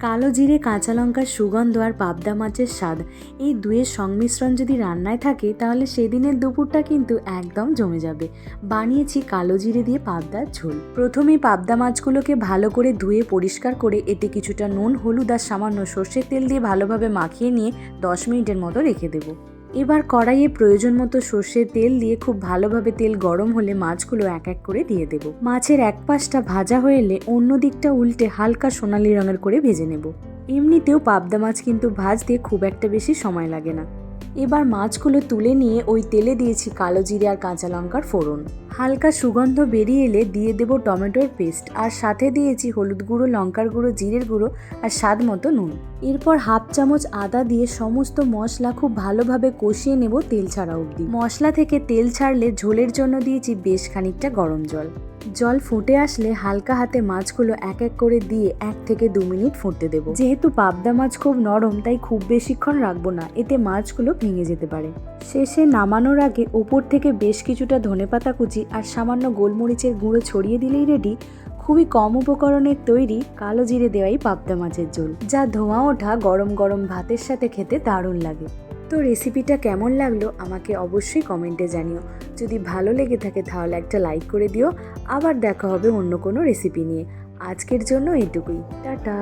কালো জিরে, কাঁচা লঙ্কার সুগন্ধ আর পাবদা মাছের স্বাদ, এই দুয়ের সংমিশ্রণ যদি রান্নায় থাকে তাহলে সেদিনের দুপুরটা কিন্তু একদম জমে যাবে। বানিয়েছি কালো জিরে দিয়ে পাবদার ঝোল। প্রথমেই পাবদা মাছগুলোকে ভালো করে ধুয়ে পরিষ্কার করে এতে কিছুটা নুন, হলুদ আর সামান্য সর্ষের তেল দিয়ে ভালোভাবে মাখিয়ে নিয়ে 10 মিনিটের মতো রেখে দেবো। এবার কড়াইয়ে প্রয়োজন মতো সর্ষের তেল দিয়ে খুব ভালোভাবে তেল গরম হলে মাছগুলো এক এক করে দিয়ে দেব। মাছের এক পাশটা ভাজা হয়ে এলে অন্য দিকটা উল্টে হালকা সোনালি রঙের করে ভেজে নেব। এমনিতেও পাবদা মাছ কিন্তু ভাজতে খুব একটা বেশি সময় লাগে না। এবার মাছগুলো তুলে নিয়ে ওই তেলে দিয়েছি কালো জিরে আর কাঁচা লঙ্কার ফোড়ন। হালকা সুগন্ধ বেরিয়ে এলে দিয়ে দেব টমেটোর পেস্ট আর সাথে দিয়েছি হলুদ গুঁড়ো, লঙ্কার গুঁড়ো, জিরের গুঁড়ো আর স্বাদ মতো নুন। এরপর হাফ চামচ আদা দিয়ে সমস্ত মশলা খুব ভালোভাবে কষিয়ে নেব তেল ছাড়া অবধি। মশলা থেকে তেল ছাড়লে ঝোলের জন্য দিয়েছি বেশ খানিকটা গরম জল। জল ফুটে আসলে হালকা হাতে মাছগুলো এক এক করে দিয়ে 1 থেকে 2 মিনিট ফুটতে দেব। যেহেতু পাবদা মাছ খুব নরম তাই খুব বেশিক্ষণ রাখবো না, এতে মাছগুলো ভেঙে যেতে পারে। শেষে নামানোর আগে ওপর থেকে বেশ কিছুটা ধনেপাতা কুচি আর সামান্য গোলমরিচের গুঁড়ো ছড়িয়ে দিলেই রেডি খুবই কম উপকরণের তৈরি কালো জিরে দেওয়াই পাবদা মাছের ঝোল, যা ধোঁয়া ওঠা গরম গরম ভাতের সাথে খেতে দারুণ লাগে। তো রেসিপিটা কেমন লাগলো আমাকে অবশ্যই কমেন্টে জানিও। যদি ভালো লেগে থাকে তাহলে একটা লাইক করে দিও। আবার দেখা হবে অন্য কোনো রেসিপি নিয়ে। আজকের জন্য এইটুকুই, টাটা।